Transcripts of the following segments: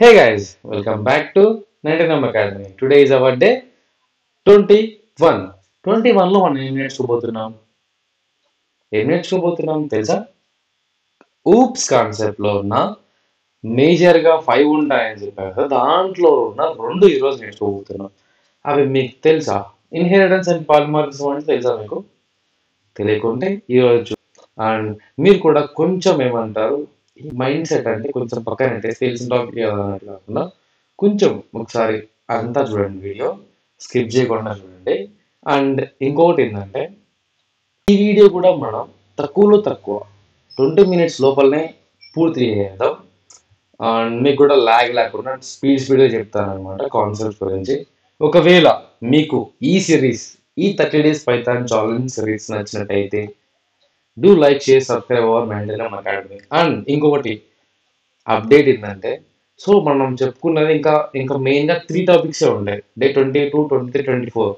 Hey guys, welcome back to 99 Academy. Today is our day 21. 21 లో మనం ఏం నేర్చుకోబోతున్నాం తెలుసా? ఊప్స్ కాన్సెప్ట్ లో ఉన్న మేజర్ గా 5 ఉంటాయని చెప్పారు కదా, దాంట్లో ఉన్న రెండు ఈరోజు నేర్చుకోబోతున్నాం. అవి మీకు తెలుసా? ఇన్హెరిటెన్స్ అండ్ పాలిమార్ఫిజం అంటే తెలుసా మీకు? తెలియకుంటే ఈరోజు అండ్ మీరు కూడా కొంచెం ఏమంటారు, ఈ మైండ్ సెట్ అంటే కొంచెం పక్కన పెట్టేసి తెలిసిన టాపిక్ అన్నట్టు కాకుండా కొంచెం ఒకసారి అంతా చూడండి, వీడియో స్కిప్ చేయకుండా చూడండి. అండ్ ఇంకొకటి ఏంటంటే, ఈ వీడియో కూడా మనం తక్కువలో తక్కువ 20 minutes లోపలనే పూర్తి చేద్దాం. అండ్ మీకు కూడా లాగ్ లేకుండా స్పీడ్గా చెప్తాను అనమాట కాన్సెప్ట్ గురించి. ఒకవేళ మీకు ఈ సిరీస్, ఈ 30 days పైథాన్ ఛాలెంజ్ సిరీస్ నచ్చినట్టయితే do like, share, subscribe our mental academy. And ఇంకొకటి అప్డేట్ ఏంటంటే, సో మనం చెప్పుకున్నది ఇంకా ఇంకా మెయిన్గా 3 టాపిక్సే ఉంటాయి. డే 22, 23, 24.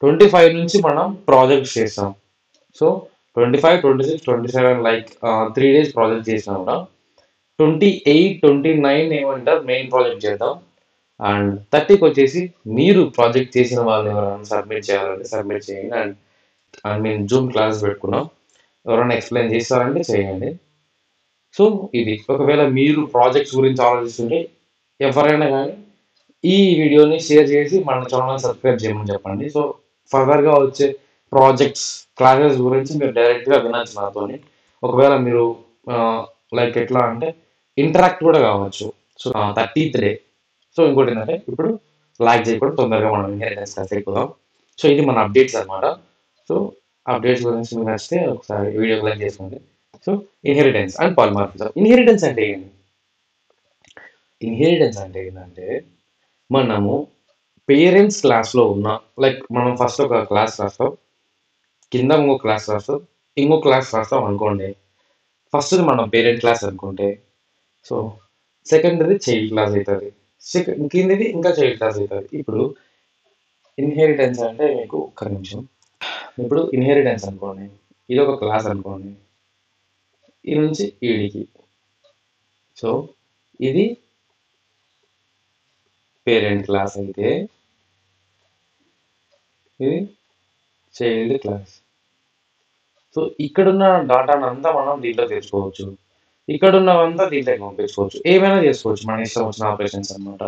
25 నుంచి మనం ప్రాజెక్ట్స్ చేస్తాం. సో 25, 26, 27 లైక్ 3 days ప్రాజెక్ట్ చేసినా కూడా 28, 29 ఏమంటారు మెయిన్ ప్రాజెక్ట్ చేద్దాం. అండ్ 30కి వచ్చేసి మీరు ప్రాజెక్ట్ చేసిన వాళ్ళు ఎవరైనా సబ్మిట్ చేయాలంటే సబ్మిట్ చేయండి. అండ్ మేము జూమ్ క్లాస్ పెట్టుకున్నాం, ఎవరైనా ఎక్స్ప్లెయిన్ చేస్తారంటే చేయండి. సో ఇది ఒకవేళ మీరు ప్రాజెక్ట్స్ గురించి ఆలోచిస్తుంటే ఎవరైనా కానీ ఈ వీడియోని షేర్ చేసి మన ఛానల్ సబ్స్క్రైబ్ చేయమని చెప్పండి. సో ఫర్దర్గా వచ్చే ప్రాజెక్ట్స్ క్లాసెస్ గురించి మీరు డైరెక్ట్గా వినొచ్చు నాతోని. ఒకవేళ మీరు లైక్ ఎట్లా అంటే ఇంటరాక్ట్ కూడా కావచ్చు. So 30th day. సో ఇంకోటి ఏంటంటే, ఇప్పుడు లాగ్ చేయకుండా తొందరగా మనం ఇన్హెరిటెన్స్ క్లాస్ అయిపోదాం. సో ఇది మన అప్డేట్స్ అనమాట. సో అప్డేట్స్ గురించి మీకు నచ్చితే ఒకసారి వీడియో లైక్ చేసుకోండి. So inheritance and polymorphism. Inheritance అంటే ఏంటంటే, మనము పేరెంట్స్ క్లాస్లో ఉన్న, లైక్ మనం ఫస్ట్ ఒక క్లాస్ రాస్తాం, కింద ఇంకో క్లాస్ రాస్తాం, ఇంకో క్లాస్ రాస్తాం అనుకోండి. ఫస్ట్ మనం పేరెంట్ క్లాస్ అనుకుంటే, సో సెకండరీ చైల్డ్ క్లాస్ అవుతుంది, కిందది ఇంకా చైల్డ్ క్లాస్ అవుతుంది. ఇప్పుడు ఇన్హెరిటెన్స్ అంటే మీకు ఒక్క నిమిషం. ఇప్పుడు ఇన్హెరిటెన్స్ అనుకోండి, ఇది ఒక క్లాస్ అనుకోండి, ఈ నుంచి ఈడికి. సో ఇది పేరెంట్ క్లాస్ అయితే ఇది చైల్డ్ క్లాస్. సో ఇక్కడున్న డాటాను అంతా మనం దీంట్లో తెచ్చుకోవచ్చు, ఇక్కడున్నవంతా దీంట్లోకి పంపించుకోవచ్చు, ఏమైనా చేసుకోవచ్చు, మన ఇష్టం వచ్చిన ఆపరేషన్స్ అనమాట.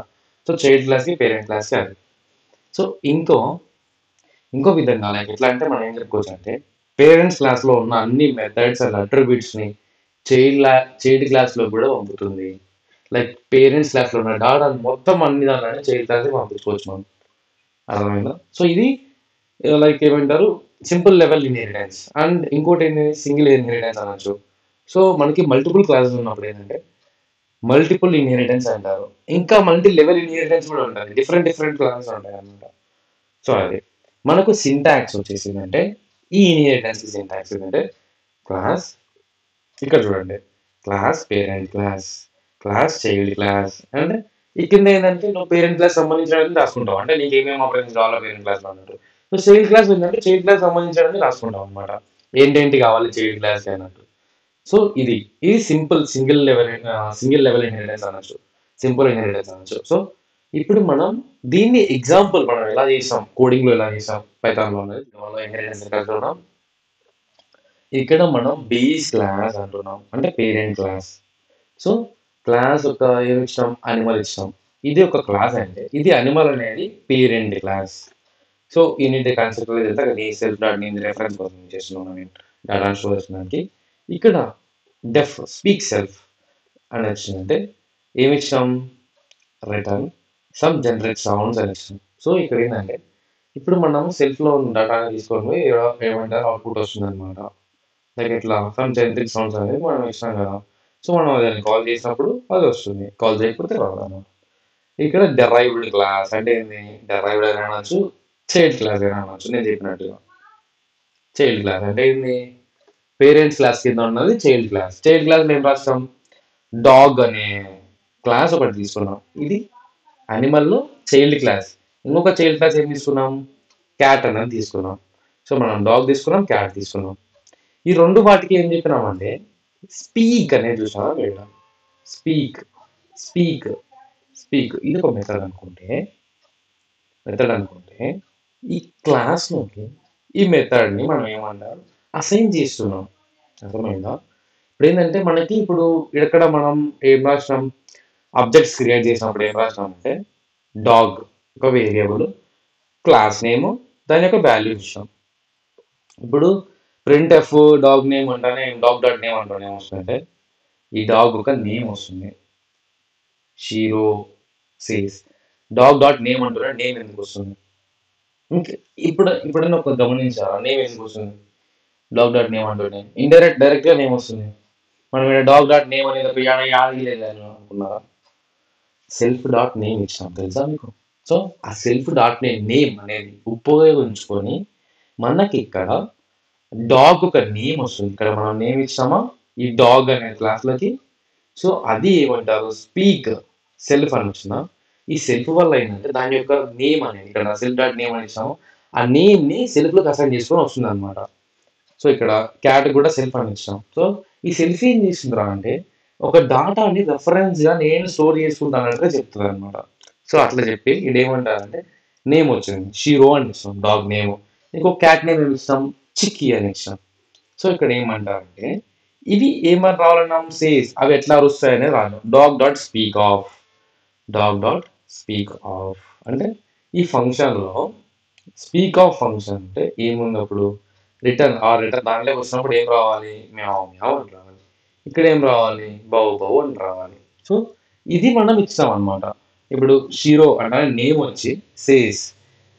సో చైల్డ్ క్లాస్కి పేరెంట్ క్లాస్కి అది. సో ఇంకో విధంగా లైక్ ఎట్లా అంటే మనం ఏం చెప్పుకోవచ్చు అంటే, పేరెంట్స్ క్లాస్లో ఉన్న అన్ని మెథడ్స్ అండ్ అట్రిబ్యూట్స్ని చైల్డ్ క్లాస్లో కూడా పంపుతుంది. లైక్ పేరెంట్స్ క్లాస్లో ఉన్న డాటా మొత్తం అన్ని దాంట్లోనే చైల్డ్ క్లాస్కి పంపించుకోవచ్చు మనం. అర్థమైందా? సో ఇది లైక్ ఏమంటారు, సింపుల్ లెవెల్ ఇన్హెరిటెన్స్. అండ్ ఇంకోటి ఏంటి, సింగిల్ ఇన్హెరిటెన్స్ అనొచ్చు. సో మనకి మల్టిపుల్ క్లాసెస్ ఉన్నప్పుడు ఏంటంటే మల్టిపుల్ ఇన్హెరిటెన్స్ అంటారు. ఇంకా మల్టీ లెవెల్ ఇన్హెరిటెన్స్ కూడా ఉంటుంది, డిఫరెంట్ డిఫరెంట్ క్లాసెస్ ఉంటాయి అనమాట. సో అది మనకు సింటాక్స్ వచ్చేసిందంటే, ఈ ఇన్హెరిటెన్స్ సింటాక్స్ ఏంటంటే క్లాస్, ఇక్కడ చూడండి, class parent class, class child class. అంటే ఈ కింద ఏంటంటే నువ్వు పేరెంట్ క్లాస్ సంబంధించడానికి రాసుకుంటావు, అంటే నీకు ఏమేమి ఆపరేషన్స్ కావాలో పేరెంట్ క్లాస్లో అన్నట్టు. సో చైల్డ్ క్లాస్ ఏంటంటే చైల్డ్ క్లాస్ సంబంధించడానికి రాసుకుంటాం అనమాట, ఏంటేంటి కావాలి చైల్డ్ క్లాస్ అన్నట్టు. సో ఇది సింగిల్ లెవెల్ ఇన్హెరిటెన్స్ అనొచ్చు, సింపుల్ ఇన్హెరిటెన్స్ అనొచ్చు. సో ఇప్పుడు మనం దీన్ని ఎగ్జాంపుల్ మనం ఎలా చేసాం, కోడింగ్లో ఎలా చేసాం పైథాన్లో అనేది ఇన్హెరిటెన్స్ చూద్దాం. ఇక్కడ మనం బేస్ క్లాస్ అంటున్నాం, అంటే పేరెంట్ క్లాస్. సో క్లాస్ ఒక ఏమి ఇచ్చాం, అనిమల్ ఇచ్చాం. ఇది ఒక క్లాస్ అంటే ఇది అనిమల్ అనేది పేరెంట్ క్లాస్. సో ఈ నీటి కాన్సెప్ట్ ఇదంతా సెల్ఫ్ డాట్ నేను రెఫరెన్స్ కోసం చేస్తున్నాను, నేను డాటా షో చేస్తున్నానికి. ఇక్కడ డెఫ్ స్పీక్ సెల్ఫ్ అని వచ్చిందంటే ఏమి ఇచ్చాం, రిటర్న్ సమ్ జనరేట్ సౌండ్స్ అని ఇచ్చాం. సో ఇక్కడ ఏంటంటే, ఇప్పుడు మనం సెల్ఫ్లో ఉన్న డేటాని తీసుకొని పోయి ఏమంటారు అవుట్పుట్ వస్తుంది అనమాట. లైక్ ఇట్లా సమ్ జనరిక్ సౌండ్స్ అనేది మనం ఇస్తాం కదా. సో మనం దాన్ని కాల్ చేసినప్పుడు అది వస్తుంది, కాల్ చేయకపోతే రాదు. ఇక్కడ డెరైవ్డ్ క్లాస్ అంటే ఏంది, డెరైవ్డ్ అని అనొచ్చు, చైల్డ్ క్లాస్ అని అనొచ్చు. నేను చెప్పినట్టుగా చైల్డ్ క్లాస్ అంటే ఏంది, పేరెంట్స్ క్లాస్ కింద ఉన్నది చైల్డ్ క్లాస్. చైల్డ్ క్లాస్ మేము రాస్తాం, డాగ్ అనే క్లాస్ ఒకటి తీసుకున్నాం, ఇది అనిమల్లో చైల్డ్ క్లాస్. ఇంకొక చైల్డ్ క్లాస్ ఏం తీసుకున్నాం, క్యాట్ అనేది తీసుకున్నాం. సో మనం డాగ్ తీసుకున్నాం, క్యాట్ తీసుకున్నాం. ఈ రెండు వాటికి ఏం చెప్పినామంటే స్పీక్ అనేది చూసావా లేదా, స్పీక్ స్పీక్ స్పీక్ ఇది ఒక మెథడ్ అనుకుంటే ఈ క్లాస్లోకి ఈ మెథడ్ని మనం ఏమంటారు అసైన్ చేస్తున్నాం. అర్థమైందా? ఇప్పుడు ఏంటంటే మనకి ఇక్కడ మనం ఏం రాసినాం, ఆబ్జెక్ట్స్ క్రియేట్ చేసినప్పుడు ఏం రాసినాం అంటే డాగ్ ఒక వేరియబుల్, క్లాస్ నేమ్, దాని యొక్క వాల్యూ ఇచ్చాం. ఇప్పుడు ప్రింట్ ఎఫ్ డాగ్ నేమ్ అంటానే డాగ్ డాట్ నేమ్ అంటానే ఏమొస్తుందంటే ఈ డాగ్ ఒక నేమ్ వస్తుంది. షీరో సేస్ డాగ్ డాట్ నేమ్ అంటున్నా నేమ్ ఎందుకు వస్తుంది? ఇప్పుడన్నా ఒక గమనించారా నేమ్ ఎందుకు వస్తుంది? డాగ్ డాట్ నేమ్ అంటుంటే డైరెక్ట్ గా నేమ్ వస్తుంది. మనం ఇక్కడ డాగ్ డాట్ నేమ్ అనేది ఒక యాది లేదు అనుకున్నారా? సెల్ఫ్ డాట్ నేమ్ ఇచ్చాం తెలుసా మీకు? సో ఆ సెల్ఫ్ డాట్ నేమ్ అనేది ఉపయోగించుకొని మనకి ఇక్కడ డాగ్ ఒక నేమ్ వస్తుంది. ఇక్కడ మనం నేమ్ ఇచ్చామా ఈ డాగ్ అనే క్లాస్లోకి. సో అది ఏమంటారు స్పీక్ సెల్ఫ్ అని వచ్చిన ఈ సెల్ఫ్ వల్ల ఏంటంటే దాని యొక్క నేమ్ అనేది ఇక్కడ సెల్ఫ్ డాట్ నేమ్ అని ఇచ్చాము, ఆ నేమ్ ని సెల్ఫ్ లోకి అసైన్ చేసుకొని వస్తుంది అనమాట. సో ఇక్కడ క్యాట్ కూడా సెల్ఫ్ అని ఇచ్చాం. సో ఈ సెల్ఫ్ ఏం చేస్తుందిరా అంటే ఒక డాటాని రెఫరెన్స్ గా నేను స్టోర్ చేసుకుంటానంటే చెప్తుంది అనమాట. సో అట్లా చెప్పి ఇది ఏమంటారంటే నేమ్ వచ్చింది షీరో అని ఇస్తాం డాగ్ నేమ్, ఇంకో క్యాట్ నేమ్ ఏమి ఇస్తాం చిక్కీ అని ఇస్తాం. సో ఇక్కడ ఏమంటారంటే ఇవి ఏమని రావాలన్నా సేస్ అవి ఎట్లా వస్తాయనే రాను డాగ్ డాట్ స్పీక్ ఆఫ్ అంటే ఈ ఫంక్షన్లో స్పీక్ ఆఫ్ ఫంక్షన్ అంటే ఏమున్నప్పుడు రిటర్న్ దానిలో వచ్చినప్పుడు ఏం రావాలి మ్యావ్ మ్యావ్ అని రావాలి. ఇక్కడ ఏం రావాలి బౌ బౌ అని రావాలి. సో ఇది మనం ఇచ్చాం అనమాట. ఇప్పుడు షీరో అంటే నేమ్ వచ్చి సేస్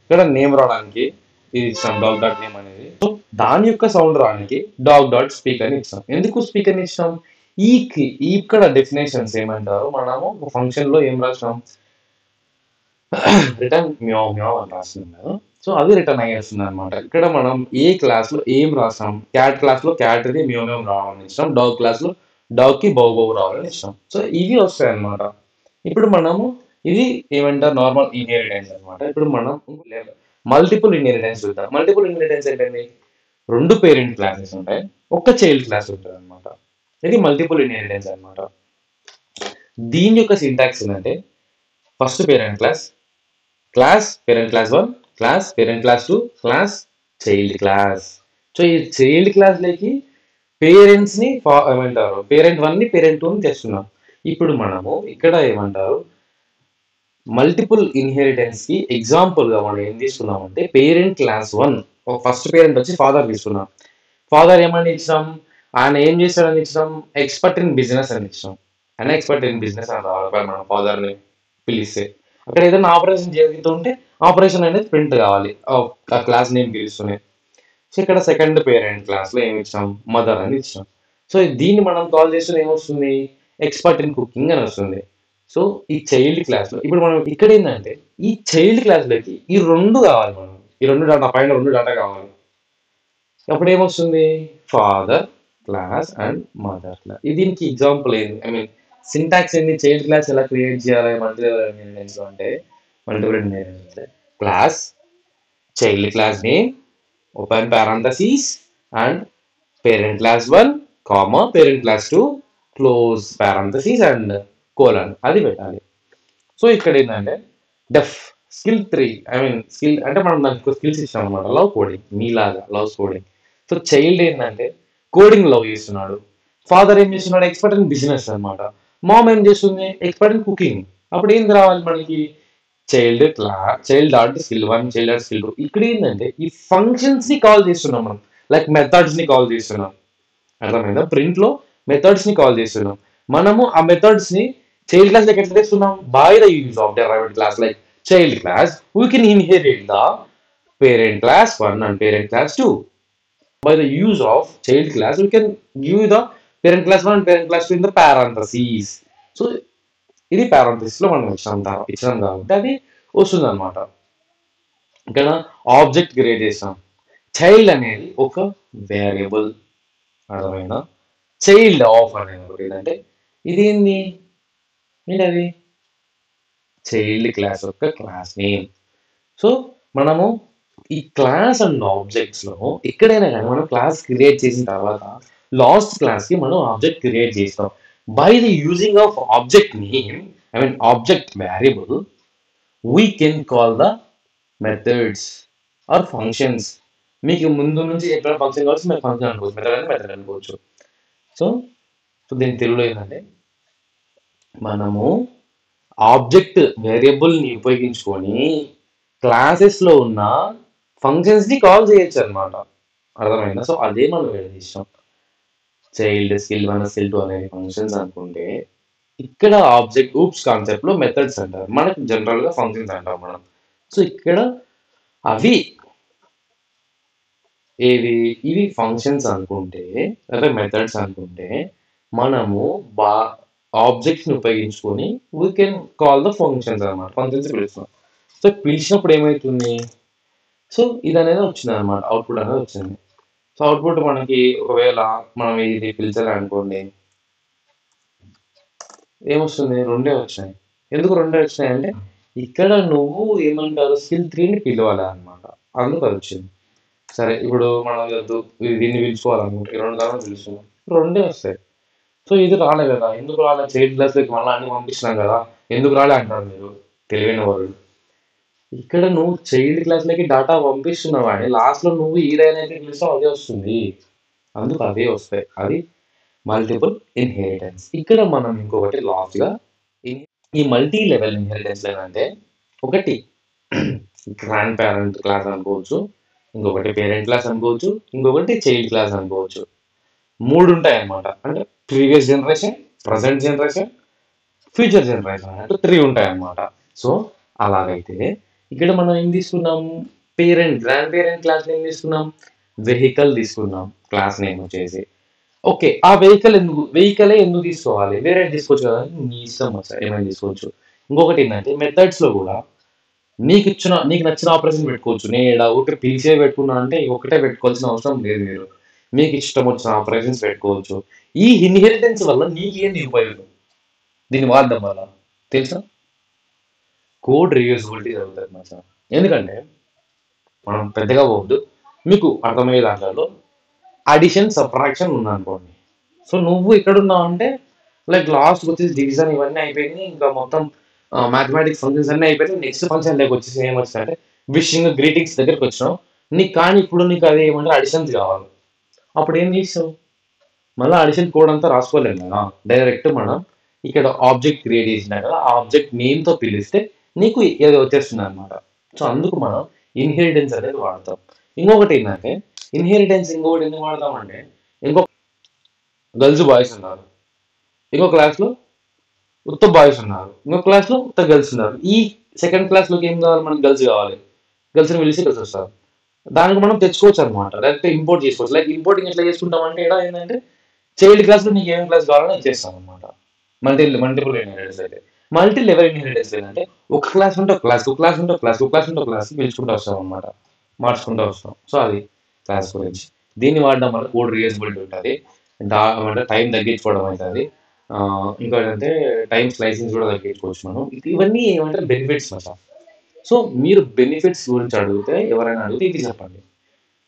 ఇక్కడ నేమ్ రావడానికి ఇది ఇచ్చాం డాగ్ డాట్ నేమ్ అనేది. సో దాని యొక్క సౌండ్ రావడానికి డాగ్ డాట్ స్పీక్ అని ఇచ్చాం. ఎందుకు స్పీక్ అని ఇచ్చాం? ఇక్కడ డెఫినేషన్స్ ఏమంటారు మనము ఫంక్షన్ లో ఏం రాసినాం రిటర్న్ మ్యావ్ మ్యావ్ అని రాస్తున్నాం కదా. సో అది రిటర్న్ అయ్యేస్తుంది అనమాట. ఇక్కడ మనం ఏ క్లాస్ లో ఏం రాసాం క్యాట్ క్లాస్ లో క్యాట్ ది మ్యావ్ మ్యావ్ రావాలని ఇష్టం, డాగ్ క్లాస్ లో డాగ్ కి బౌ బౌ రావాలని ఇష్టం. సో ఇవి వస్తాయి అనమాట. ఇప్పుడు మనము ఇది ఏమంటారు నార్మల్ ఇన్హెరిటెన్స్ అనమాట. ఇప్పుడు మనం మల్టిపుల్ ఇన్హెరిటెన్స్ చూద్దాం. మల్టిపుల్ ఇన్హెరిటెన్స్ ఏంటండి రెండు పేరెంట్ క్లాసెస్ ఉంటాయి, ఒక్క చైల్డ్ క్లాస్ ఉంటుంది అనమాట. ఇది మల్టిపుల్ ఇన్హెరిటెన్స్ అనమాట. దీని యొక్క సింటాక్స్ ఏంటంటే first parent class parent class 1 class parent class 2 class child class. So ఈ చైల్డ్ క్లాస్ లోకి పేరెంట్స్ ని ఏమంటారు పేరెంట్ 1 ని పేరెంట్ 2 ని తెస్తున్నాం. ఇప్పుడు మనము ఇక్కడ ఏమంటారు మల్టిపుల్ ఇన్హెరిటెన్స్ కి ఎగ్జాంపుల్ గా మనం ఏం తీసుకున్నాం అంటే పేరెంట్ క్లాస్ 1 ఫస్ట్ పేరెంట్ వచ్చి ఫాదర్ తీసుకున్నాం. ఫాదర్ ఏమని ఇచ్చాం, ఆయన ఏం చేశాడని ఇచ్చాం ఎక్స్పర్ట్ ఇన్ బిజినెస్ అని ఇచ్చాం. ఆయన ఎక్స్పర్ట్ ఇన్ బిజినెస్ అని రావాలి మనం ఫాదర్ ని పిలిస్తే. అక్కడ ఏదైనా ఆపరేషన్ జరుగుతుంటే ఆపరేషన్ అనేది ప్రింట్ కావాలి ఆ క్లాస్ నేమ్ పిలుస్తున్నాయి. సో ఇక్కడ సెకండ్ పేరెంట్ క్లాస్ లో ఏమి ఇచ్చాం మదర్ అని ఇచ్చాం. సో దీన్ని మనం కాల్ చేస్తే ఏమొస్తుంది ఎక్స్పర్ట్ ఇన్ కుకింగ్ అని వస్తుంది. సో ఈ చైల్డ్ క్లాస్ లో ఇప్పుడు మనం ఇక్కడ ఏంటంటే ఈ చైల్డ్ క్లాస్ లోకి ఈ రెండు కావాలి, మనం ఈ రెండు డాటా పైన రెండు డాటా కావాలి. అప్పుడు ఏమొస్తుంది father class and mother class. దీనికి ఎగ్జాంపుల్ ఏంటి ఐ మీన్ సింటాక్స్ ఏంటి చైల్డ్ క్లాస్ ఎలా క్రియేట్ చేయాలి మల్టిపుల్ ఇన్హెరిటెన్స్ అంటే multiple inheritance class child class name open parenthesis and parent class 1 comma parent class 2 close parenthesis and colon అది పెట్టాలి. So ఇక్కడ ఏంటంటే స్కిల్ 3 ఐ మీన్ స్కిల్ అంటే మనం దానికి స్కిల్స్ ఇచ్చాం అనమాట. లవ్ కోడింగ్ మీలాగా లవ్ కోడింగ్. సో చైల్డ్ ఏంటంటే కోడింగ్ లవ్ చేస్తున్నాడు, ఫాదర్ ఏం చేస్తున్నాడు ఎక్స్పర్ట్ ఇన్ బిజినెస్ అనమాట, మామ్ ఏం చేస్తుంది ఎక్స్పర్ట్ ఇన్ కుకింగ్. అప్పుడు ఏం రావాలి మనకి child dot skill 1 child dot skill 2. ఇక్కడ ఏంటంటే ఈ ఫంక్షన్స్ ని కాల్ చేస్తున్నాం మనం, లైక్ మెథడ్స్ ని కాల్ చేస్తున్నాం. అర్థమైందా? ప్రింట్ లో మెథడ్స్ ని కాల్ చేస్తున్నాం. మనము ఆ మెథడ్స్ ని చైల్డ్ క్లాస్ లెక్క ఎట్లా చేస్తున్నాం by the use of derived class like child class we can inherit the parent class 1 and parent class 2. By the use of child class we can give the parent class 1 and parent class 2 in the parentheses. So ఇది parentheses లో మనం ఇచ్చాం కాబట్టి అది వస్తుంది అనమాట. ఇక్కడ object create చేస్తాం. చైల్డ్ అనేది ఒక వేరియబుల్, అర్థమైనా చైల్డ్ ఆఫ్ అనేది ఒకటి ఏంటంటే ఇది ఏంటది చైల్డ్ క్లాస్ యొక్క క్లాస్ నేమ్. సో మనము ఈ క్లాస్ అండ్ ఆబ్జెక్ట్స్ లో ఎక్కడైనా కానీ మనం క్లాస్ క్రియేట్ చేసిన తర్వాత లాస్ట్ క్లాస్ కి మనం ఆబ్జెక్ట్ క్రియేట్ చేస్తాం by the using of object name I mean object variable, we can call the methods or functions. మీకు ముందు నుంచి ఎక్కడ ఫంక్షన్ కావచ్చు మీరు ఫంక్షన్ అనుకోవచ్చు, మెథడ్ అంటే మెథడ్ అనుకోవచ్చు. సో సో దీని తెలుగులో ఏంటంటే మనము ఆబ్జెక్ట్ వేరియబుల్ని ఉపయోగించుకొని క్లాసెస్లో ఉన్న ఫంక్షన్స్ని కాల్ చేయొచ్చు అనమాట. అర్థమైందా? సో అదే మనం విడదీసాం. చైల్డ్ స్కిల్ 1 స్కిల్ 2 అనే ఫంక్షన్స్ అనుకుంటే ఇక్కడ ఆబ్జెక్ట్ ఊప్స్ కాన్సెప్ట్లో మెథడ్స్ అంటారు, మనకు జనరల్గా ఫంక్షన్స్ అంటాం మనం. సో ఇక్కడ అవి ఇవి ఫంక్షన్స్ అనుకుంటే అంటే మెథడ్స్ అనుకుంటే మనము ఆబ్జెక్ట్స్ని ఉపయోగించుకొని we can call the functions అనమాట. ఫంక్షన్స్ పిలుస్తాం. సో పిలిచినప్పుడు ఏమవుతుంది, సో ఇది అనేది వచ్చింది అనమాట, అవుట్పుట్ అనేది వచ్చింది. సో అవుట్పుట్ మనకి ఒకవేళ మనం ఇది పిలిచాలనుకోండి ఏమొస్తుంది, రెండే వచ్చినాయి. ఎందుకు రెండే వచ్చినాయి అంటే ఇక్కడ నువ్వు ఏమంటారు స్కిల్ 3ని పిలవాలి అనమాట, అందుకు అది వచ్చింది. సరే ఇప్పుడు మనం దీన్ని పిలుచుకోవాలనుకుంటే రెండు కాలం పిలుస్తున్నాం, రెండే వస్తాయి. సో ఇది రాలే కదా, ఎందుకు రాలే, చైల్డ్ క్లాస్లోకి మళ్ళీ అన్ని పంపిస్తున్నాం కదా, ఎందుకు రాలే అంటారు మీరు తెలివైన వాళ్ళు. ఇక్కడ నువ్వు చైల్డ్ క్లాస్లోకి డేటా పంపిస్తున్నావు కానీ లాస్ట్లో నువ్వు ఏదైనా పిలుస్తావు అదే వస్తుంది, అందుకు అదే వస్తాయి. అది మల్టిపుల్ ఇన్హెరిటెన్స్. ఇక్కడ మనం ఇంకొకటి లాస్ట్గా ఈ మల్టీ లెవెల్ ఇన్హెరిటెన్స్ ఏంటంటే ఒకటి గ్రాండ్ పేరెంట్ క్లాస్ అనుకోవచ్చు, ఇంకొకటి పేరెంట్ క్లాస్ అనుకోవచ్చు, ఇంకొకటి చైల్డ్ క్లాస్ అనుకోవచ్చు. మూడు ఉంటాయి అన్నమాట. అంటే previous generation, present generation, future generation అంటే 3 ఉంటాయి అన్నమాట. సో అలాగైతే ఇక్కడ మనం ఏం తీసుకున్నాం, గ్రాండ్ పేరెంట్ క్లాస్ ఏం తీసుకున్నాం, వెహికల్ తీసుకున్నాం క్లాస్ నేమ్ వచ్చేసి. ఓకే, ఆ వెహికలే ఎందుకు తీసుకోవాలి, వేరే తీసుకోవచ్చు కదా, నీ ఇష్టం వస్తాయి ఏమైనా తీసుకోవచ్చు. ఇంకొకటి ఏంటంటే మెథడ్స్లో కూడా నీకు నచ్చిన ఆపరేషన్ పెట్టుకోవచ్చు. నేను ఇలా ఒకటి పిలిచే పెట్టుకున్నా అంటే ఒకటే పెట్టుకోవాల్సిన అవసరం లేదు, మీరు మీకు ఇష్టం వచ్చిన ఆపరేషన్స్ పెట్టుకోవచ్చు. ఈ ఇన్హెరిటెన్స్ వల్ల నీకేంది ఉపయోగం, దీన్ని వాడడం వల్ల తెలుసా, కోడ్ రీయూజబిలిటీ జరుగుతుంది మా. ఎందుకంటే మనం పెద్దగా పోవద్దు, మీకు అర్థమయ్యే దాంట్లో అడిషన్ సబ్ట్రాక్షన్ ఉందనుకోండి. సో నువ్వు ఎక్కడున్నావు అంటే లైక్ లాస్ట్ వచ్చేసి డివిజన్ ఇవన్నీ అయిపోయింది, ఇంకా మొత్తం మ్యాథమెటిక్స్ ఫంక్షన్స్ అన్నీ అయిపోయింది. నెక్స్ట్ ఫంక్షన్ దగ్గర వచ్చేసి ఏమొచ్చిందంటే విషింగ్ గ్రీటింగ్స్ దగ్గరకు వచ్చినావు. నీకు కానీ ఇప్పుడు నీకు అది ఏమంటే అడిషన్స్ కావాలి, అప్పుడు ఏం చేస్తావు, మళ్ళీ అడిషన్ కోడ్ అంతా రాసుకోలేము కదా, డైరెక్ట్ మనం ఇక్కడ ఆబ్జెక్ట్ క్రియేట్ చేసినా కదా, ఆ ఆబ్జెక్ట్ నేమ్తో పిలిస్తే నీకు ఏదో వచ్చేస్తుంది అనమాట. సో అందుకు మనం ఇన్హెరిటెన్స్ అనేది వాడతాం. ఇంకొకటి ఏంటంటే ఇన్హెరిటెన్స్ ఇంకొకటి ఎందుకు వాడతామంటే గర్ల్స్ బాయ్స్ ఉన్నారు, ఇంకో క్లాస్లో ఉత్త బాయ్స్ ఉన్నారు, ఇంకో క్లాస్లో ఉత్త గర్ల్స్ ఉన్నారు. ఈ సెకండ్ క్లాస్లోకి ఏం కావాలి, మనకు గర్ల్స్ కావాలి, గర్ల్స్ని పిలిచి గర్ల్స్ వస్తారు. దానికి మనం తెచ్చుకోవచ్చు అనమాట, లేకపోతే ఇంపోర్ట్ చేసుకోవచ్చు. లైక్ ఇంపోర్టింగ్ ఎట్లా చేసుకుంటాం అంటే ఇక్కడ ఏంటంటే చైల్డ్ క్లాస్లో నీకు ఏమేమి క్లాస్ కావాలో ఇచ్చేస్తాం అనమాట. మల్టిపుల్ ఇన్హెరిటెన్స్ అయితే మల్టీ లెవెల్ ఇన్హెరిటెన్స్ ఏంటంటే ఒక క్లాస్ ఉంటే ఒక క్లాస్, ఒక క్లాస్ ఉంటే ఒక క్లాస్, ఒక క్లాస్ ఉంటే ఒక క్లాస్ పిలుచుకుంటూ వస్తాం అనమాట, మార్చుకుంటూ వస్తాం. సో అది క్లాస్ గురించి. దీన్ని వాడడం వల్ల కోడ్ రీయూజబిలిటీ ఉంటుంది, అంటే టైం తగ్గించుకోవడం అవుతుంది. ఇంకా ఏంటంటే టైం స్లైసింగ్స్ కూడా తగ్గించుకోవచ్చు మనం. ఇవన్నీ ఏమంటే బెనిఫిట్స్ మాట. సో మీరు బెనిఫిట్స్ గురించి అడిగితే ఎవరైనా అడిగితే ఇది చెప్పండి,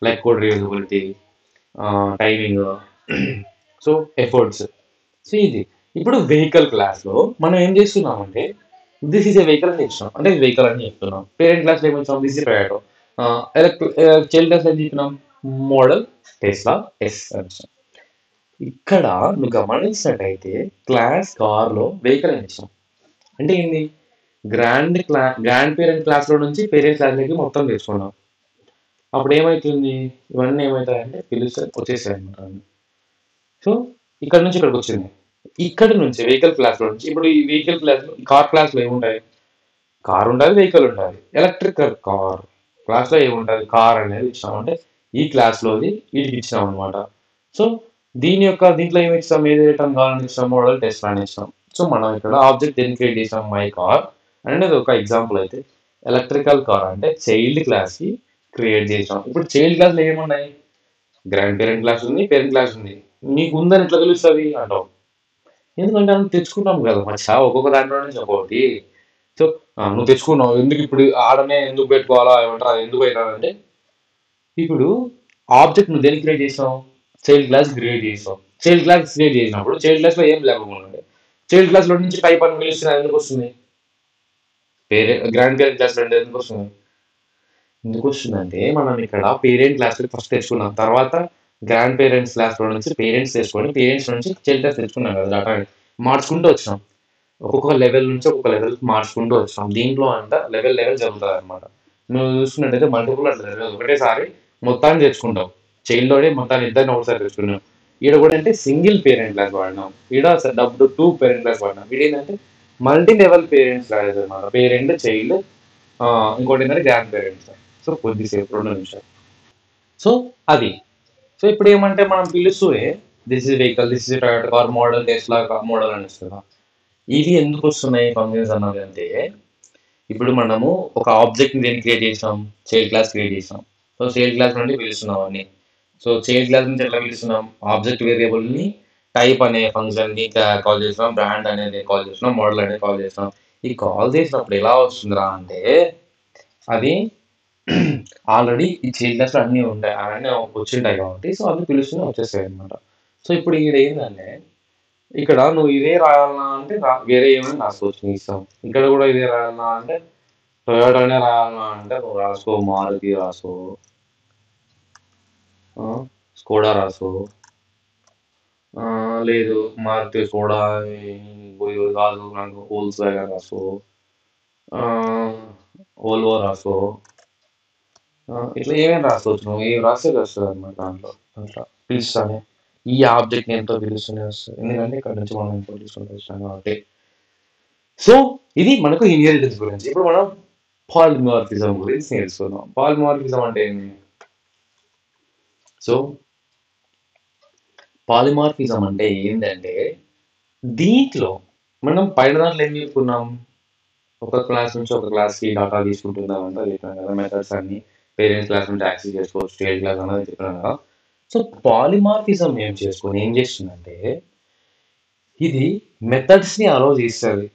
like code reusability, timing, so efforts. So ఇది ఇప్పుడు వెహికల్ క్లాస్లో మనం ఏం చేస్తున్నామంటే దిస్ ఈజ్ ఏ వెహికల్ అని ఇచ్చినాం, అంటే వెహికల్ అని చెప్తున్నాం. పేరెంట్ క్లాస్లో ఏమి ఇచ్చాం, దిస్ ఇస్ టొయాటో. చైల్డ్ క్లాస్లో ఏం చెప్పినాం, మోడల్ టెస్లా ఎస్ అని ఇచ్చాం. ఇక్కడ నువ్వు గమనించినట్టయితే క్లాస్ కార్లో వెహికల్ అని ఇచ్చాం అంటే ఏంది, గ్రాండ్ పేరెంట్ క్లాస్లో నుంచి పేరెంట్ క్లాస్లోకి మొత్తం తెచ్చుకున్నాం. అప్పుడు ఏమవుతుంది, ఇవన్నీ ఏమవుతాయంటే పిలిస్తే వచ్చేసాయి అనమాట. సో ఇక్కడ నుంచి ఇక్కడికి వచ్చింది, ఇక్కడ నుంచి వెహికల్ క్లాస్లో నుంచి ఇప్పుడు ఈ వెహికల్ క్లాస్లో కార్ క్లాస్లో ఏముంటాయి, కార్ ఉంటుంది, వెహికల్ ఉంటుంది. ఎలక్ట్రికల్ కార్ క్లాస్లో ఏముంటుంది, కార్ అనేది ఇచ్చినాం అంటే ఈ క్లాస్లోది వీటికి ఇచ్చినాం అనమాట. సో దీంట్లో ఏమి ఇస్తాం, ఏది రిటర్న్ కావాలని ఇస్తాం, మోడల్ టెస్ట్ అని ఇస్తాం. సో మనం ఇక్కడ ఆబ్జెక్ట్ దేని క్రియేట్ చేసాం, మై కార్ అనేది ఒక ఎగ్జాంపుల్ అయితే. ఎలక్ట్రికల్ కార్ అంటే చైల్డ్ క్లాస్కి క్రియేట్ చేసాం. ఇప్పుడు చైల్డ్ క్లాస్లో ఏమున్నాయి, గ్రాండ్ పేరెంట్ క్లాస్ ఉంది, పేరెంట్ క్లాస్ ఉంది. నీకు ఉందని ఎట్లా తెలుస్తుంది అంటావు, ఎందుకంటే మనం తెచ్చుకుంటాం కదా మచ్చా, ఒక్కొక్క దాంట్లో నుంచి ఒక్కొక్కటి. సో నువ్వు తెచ్చుకున్నావు, ఎందుకు ఇప్పుడు ఆడనే ఎందుకు పెట్టుకోవాలా, ఏమంటారు ఎందుకు అవుతారంటే ఇప్పుడు ఆబ్జెక్ట్ నువ్వు దేనికి క్రియేట్ చేసావు, చైల్డ్ క్లాస్ క్రియేట్ చేసావు. చైల్డ్ క్లాస్ క్రియేట్ చేసినప్పుడు చైల్డ్ క్లాస్లో ఏం లేకుండా చైల్డ్ క్లాస్ లో నుంచి టైప్ అని పిలుస్తున్నా ఎందుకు వస్తుంది? గ్రాండ్ పేరెంట్ క్లాస్ లో ఎందుకు వస్తుంది? ఎందుకు వస్తుందంటే మనం ఇక్కడ పేరెంట్ క్లాస్ ఫస్ట్ తెచ్చుకున్నాం, తర్వాత గ్రాండ్ పేరెంట్స్ క్లాస్ లో నుంచి పేరెంట్స్ తెచ్చుకొని పేరెంట్స్ నుంచి చైల్డ్ క్లాస్ తెచ్చుకున్నాం కదా, డేటా మార్చుకుంటూ వచ్చినాం. ఒక్కొక్క లెవెల్ నుంచి ఒక్కొక్క లెవెల్ మార్చుకుంటూ వచ్చినాం. దీంట్లో అంట లెవెల్ లెవెల్ జరుగుతుంది అనమాట. నువ్వు చూసుకున్నట్టయితే మల్టిపుల్ అట్లా జరగదు, ఒకటేసారి మొత్తాన్ని తెచ్చుకుంటావు. చైల్డ్ లోనే మొత్తాన్ని ఇద్దరిని ఒకసారి తెచ్చుకున్నాం. ఈడ కూడా అంటే సింగిల్ పేరెంట్ క్లాస్ వాడినాం, ఈడ డబ్బు 2 పేరెంట్ క్లాస్ వాడినాం. ఇది ఏంటంటే మల్టీ లెవెల్ పేరెంట్స్ క్లాస్ అనమాట. పేరెంట్ చైల్డ్, ఇంకోటి ఏంటంటే గ్రాండ్ పేరెంట్స్. సో కొద్దిసేపు 2 నిమిషాలు. సో అది. సో ఇప్పుడు ఏమంటే మనం పిలుస్తూనే this is vehicle, this is Toyota car model, Tesla model అని వస్తుందా. ఇవి ఎందుకు వస్తున్నాయి ఫంక్షన్స్ అన్నది అంటే, ఇప్పుడు మనము ఒక ఆబ్జెక్ట్ ని దేని క్రియేట్ చేసాం, చైల్డ్ క్లాస్ క్రియేట్ చేసాం. సో చైల్డ్ క్లాస్ నుండి పిలుస్తున్నాం అన్ని. సో చైల్డ్ క్లాస్ నుంచి ఎట్లా పిలుస్తున్నాం, ఆబ్జెక్ట్ వేరియబుల్ ని టైప్ అనే ఫంక్షన్ ని కాల్ చేస్తున్నాం, బ్రాండ్ అనేది కాల్ చేస్తున్నాం, మోడల్ అనేది కాల్ చేస్తున్నాం. ఈ కాల్ చేసినప్పుడు ఎలా వస్తుందిరా అంటే, అది ఆల్రెడీ ఈ చైల్డ్ క్లాస్ లో అన్ని ఉంటాయి, అవన్నీ వచ్చింటాయి కాబట్టి సో అవి పిలుస్తూనే వచ్చేస్తాయి అనమాట. సో ఇప్పుడు ఇక్కడ ఏంటంటే, ఇక్కడ నువ్వు ఇదే రాయాలన్నా అంటే వేరే ఏమైనా రాసుకోవచ్చు నీ ఇష్టం. ఇక్కడ కూడా ఇదే రాయాలన్నా అంటే టొయోటానే రాయాలన్నా అంటే నువ్వు రాసుకో, మారుతి రాసుకో, స్కోడా రాసుకో. లేదు మారుతి స్కోడా కాదు నాకు హోల్స్ వ్యాగన్ రాసుకో, ఓల్వో రాసుకో. ఇట్లా ఏమేమి రాసుకోవచ్చు, నువ్వు ఏం రాస్తే వస్తుంది అనమాట దాంట్లో. అట్లా పిలుస్తానే ఈ ఆబ్జెక్ట్ నేమ్తో పిలుస్తూనే వస్తుంది, ఎందుకంటే ఇక్కడ నుంచి మనం ఇంట్లో తీసుకుంటూ వచ్చాం కాబట్టి. సో ఇది మనకు ఇన్హెరిటెన్స్ గురించి. ఇప్పుడు మనం పాలిమార్ఫిజం గురించి నేర్చుకుందాం. పాలిమార్ఫిజం అంటే ఏంటి? సో పాలిమార్ఫిజం అంటే ఏంటంటే, దీంట్లో మనం పైన దాంట్లో ఏం చెప్పుకున్నాం, ఒక క్లాస్ నుంచి ఒక క్లాస్కి డాటా తీసుకుంటున్నాం అంతా చెప్పినాం కదా, మెథడ్స్ అన్ని పేరెంట్స్ క్లాస్ నుంచి యాక్సెస్ చేసుకోవచ్చు, స్టేట్ క్లాస్ అనేది చెప్పినాం కదా. సో పాలిమార్ఫిజం ఏం చేసుకొని ఏం చేస్తుందంటే, ఇది మెథడ్స్ని అలౌ చేస్తుంది.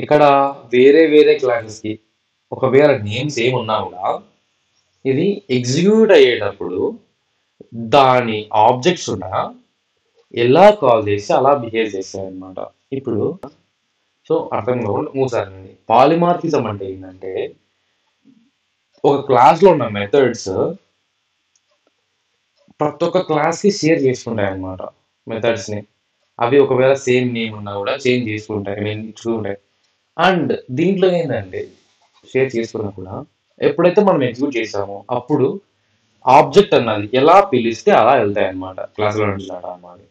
ఇక్కడ వేరే వేరే క్లాసెస్కి ఒకవేళ నేమ్స్ ఏమున్నా కూడా ఇది ఎగ్జిక్యూట్ అయ్యేటప్పుడు దాని ఆబ్జెక్ట్స్ ఉన్నా ఎలా కాల్ చేసి అలా బిహేవ్ చేస్తాయి అనమాట. ఇప్పుడు సో అర్థం కాకుండా మూసారండి. పాలిమార్ఫిజం అంటే ఏంటంటే, ఒక క్లాస్లో ఉన్న మెథడ్స్ ప్రతి ఒక్క క్లాస్కి షేర్ చేసుకుంటాయి అనమాట మెథడ్స్ని. అవి ఒకవేళ సేమ్ నేమ్ ఉన్నా కూడా చేంజ్ చేసుకుంటాయి, ఇచ్చుకుంటాయి. అండ్ దీంట్లో ఏంటంటే షేర్ చేసుకున్నా కూడా ఎప్పుడైతే మనం ఎగ్జిక్యూట్ చేసామో అప్పుడు ఆబ్జెక్ట్ అన్నది ఎలా పిలిస్తే అలా వెళ్తాయి అనమాట క్లాస్లో నుంచి డాటా అన్నది.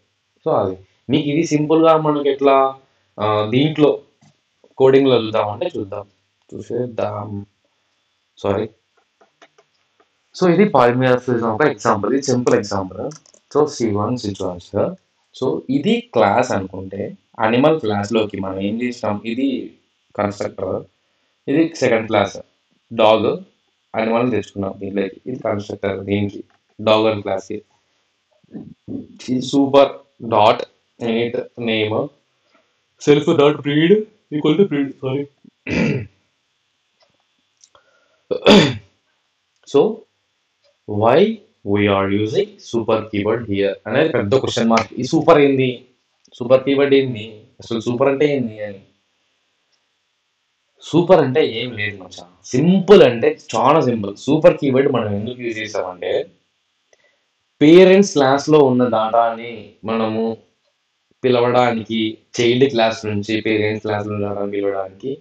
సో అది మీకు ఇది సింపుల్గా మనకి ఎట్లా దీంట్లో కోడింగ్లో వెళ్దామంటే చూసేద్దాం. సారీ. సో ఇది పాలిమార్ఫిజం ఒక ఎగ్జాంపుల్, ఇది simple example. So C1 C2. So ఇది క్లాస్ అనుకుంటే అనిమల్ క్లాస్లోకి మనం ఏం చేస్తాం, ఇది కన్స్ట్రక్టర్, ఇది సెకండ్ క్లాస్ డాగ్, అనిమల్ తెచ్చుకున్నాం దీంట్లోకి, ఇది కన్స్ట్రక్టర్ దీనికి డాగ్ అని క్లాస్కి. Super dot init name self dot breed equal to breed. Sorry. So why we are using super keyword here అనేది పెద్ద క్వశ్చన్ మార్క్. ఈ సూపర్ ఏంది, సూపర్ కీవర్డ్ ఏంది, అసలు సూపర్ అంటే ఏంది అని. సూపర్ అంటే ఏం లేదు మచ్చా, సింపుల్ అంటే చాలా సింపుల్. సూపర్ కీవర్డ్ మనం ఎందుకు యూజ్ చేసామంటే, పేరెంట్స్ క్లాస్లో ఉన్న డాటాని మనము పిలవడానికి, చైల్డ్ క్లాస్ నుంచి పేరెంట్స్ క్లాస్లో డాటాని పిలవడానికి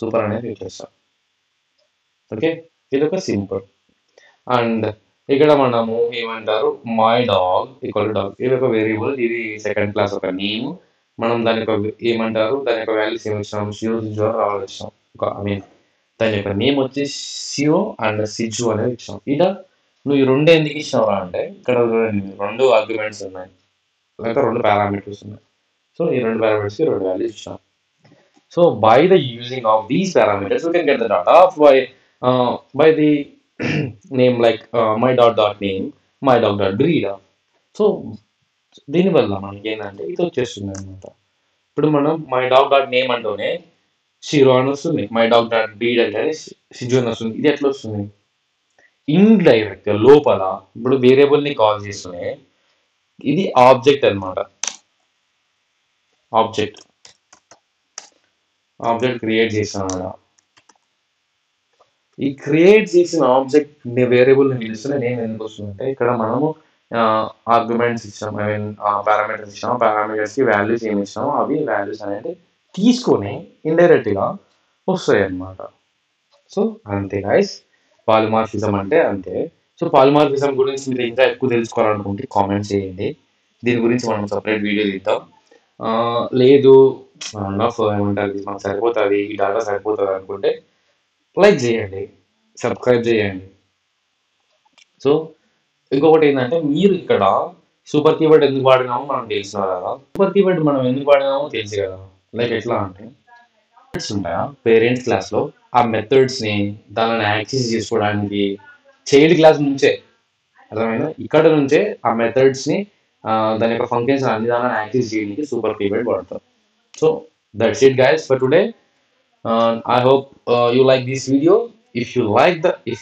సూపర్ అనేది యూజ్ చేస్తాం. ఓకే, ఇది ఒక సింపుల్. అండ్ ఇక్కడ మనము ఏమంటారు, మై డాగ్ ఈక్వల్ డాగ్, ఇది ఒక వేరియబుల్, ఇది సెకండ్ క్లాస్ ఒక నేమ్. మనం దాని యొక్క ఏమంటారు, దాని యొక్క వాల్యూస్ ఏమి ఇచ్చినాం, షియో సిజు రావాలి ఇచ్చాం. ఐ మీన్ దాని యొక్క నేమ్ వచ్చి షియో అండ్ సిజు అనేది ఇచ్చాం. ఇలా నువ్వు ఈ రెండు ఎందుకు ఇచ్చినావురా అంటే, ఇక్కడ 2 ఆర్గ్యుమెంట్స్ ఉన్నాయి, లేకపోతే 2 పారామీటర్స్ ఉన్నాయి. సో ఈ 2 పారామీటర్స్కి 2 వాల్యూస్ ఇచ్చాం. So by the using of these parameters we can get the data by the name like my dot name, my dot breed. So దీనివల్ల మనకి ఏంటంటే ఇది వచ్చేస్తుంది అనమాట. ఇప్పుడు మనం మై డాగ్ డాట్ నేమ్ అంటూనే షీరో అని వస్తుంది, మై డాగ్ డాట్ బ్రీడ్ అంటే సిజు అని వస్తుంది. ఇది ఎట్లా వస్తుంది, ఇండైరెక్ట్ గా లోపల ఇప్పుడు వేరియబుల్ ని కాల్ చేస్తూనే ఇది ఆబ్జెక్ట్ అనమాట, ఆబ్జెక్ట్. ఆబ్జెక్ట్ క్రియేట్ చేస్తాను. ఈ క్రియేట్ చేసిన ఆబ్జెక్ట్ వేరియబుల్ పిలుస్తూనే నేను ఎందుకు వస్తుందంటే ఇక్కడ మనము ఆర్గ్యుమెంట్స్ ఇచ్చాము, ఐ మీన్ పారామీటర్స్ ఇచ్చాము, పారామీటర్స్కి వాల్యూస్ ఏమి ఇచ్చామో అవి వాల్యూస్ అనేది తీసుకొని ఇండైరెక్ట్గా వస్తాయి అన్నమాట. సో అంతే గైస్, పాలిమార్ఫిజం అంటే అంతే. సో పాలిమార్ఫిజం గురించి మీరు ఇంకా ఎక్కువ తెలుసుకోవాలనుకుంటే కామెంట్ చేయండి, దీని గురించి మనం సపరేట్ వీడియో తీద్దాం. లేదు ఏమంటారు మనకు సరిపోతుంది, ఈ డాటా సరిపోతుంది అనుకుంటే లైక్ చేయండి, సబ్స్క్రైబ్ చేయండి. సో ఇంకొకటి ఏంటంటే మీరు ఇక్కడ సూపర్ కీవర్డ్ ఎందుకు వాడినామో మనం తెలుసు కదా, సూపర్ కీవర్డ్ మనం ఎందుకు వాడినామో తెలుసు కదా. లైక్ ఎట్లా అంటే ఉంటాయా పేరెంట్స్ క్లాస్లో ఆ మెథడ్స్ని దానిని యాక్సెస్ చేసుకోవడానికి చైల్డ్ క్లాస్ నుంచే అర్థమైనా ఇక్కడ నుంచే ఆ మెథడ్స్ని దాని యొక్క ఫంక్షన్స్ అన్ని దాన్ని యాక్సెస్ చేయడానికి సూపర్ కీవర్డ్ వాడతాం. So that's it guys for today. I hope you like this video. If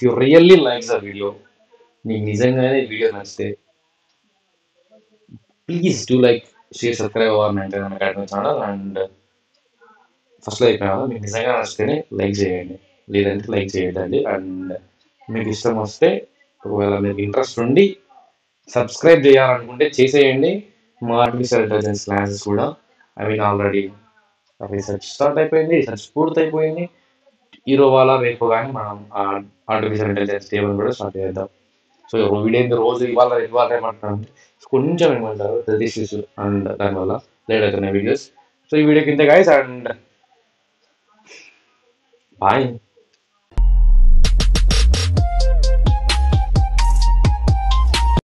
you really like the video, మీకు నిజంగానే వీడియో నచ్చితే please do like, share, subscribe our mental academy channel. And ఫస్ట్లో అయిపోయినా మీకు నిజంగా నచ్చితేనే like చేయండి, లేదంటే లైక్ చేయొద్దండి. అండ్ మీకు ఇష్టం వస్తే ఒకవేళ మీకు ఇంట్రెస్ట్ ఉండి సబ్స్క్రైబ్ చేయాలనుకుంటే చేసేయండి. మా ఆర్టిఫిషియల్ ఇంటెలిజెన్స్ క్లాసెస్ కూడా I mean already research start అయిపోయింది, రీసెర్చ్ పూర్తయిపోయింది. ఈరోజు వాళ్ళ రేపు కానీ మనం ఆర్టిఫిషియల్ ఇంటెలిజెన్స్ టేబుల్ కూడా స్టార్ట్ చేద్దాం. సో వీడియో రోజు ఇవాళ ఏమంటారు కొంచెం ఏమంటారు హెల్త్ ఇష్యూస్ అండ్ దానివల్ల లేట్ అవుతున్నాయి వీడియోస్. సో ఈ వీడియో కింద గైస్ అండ్ బాయ్.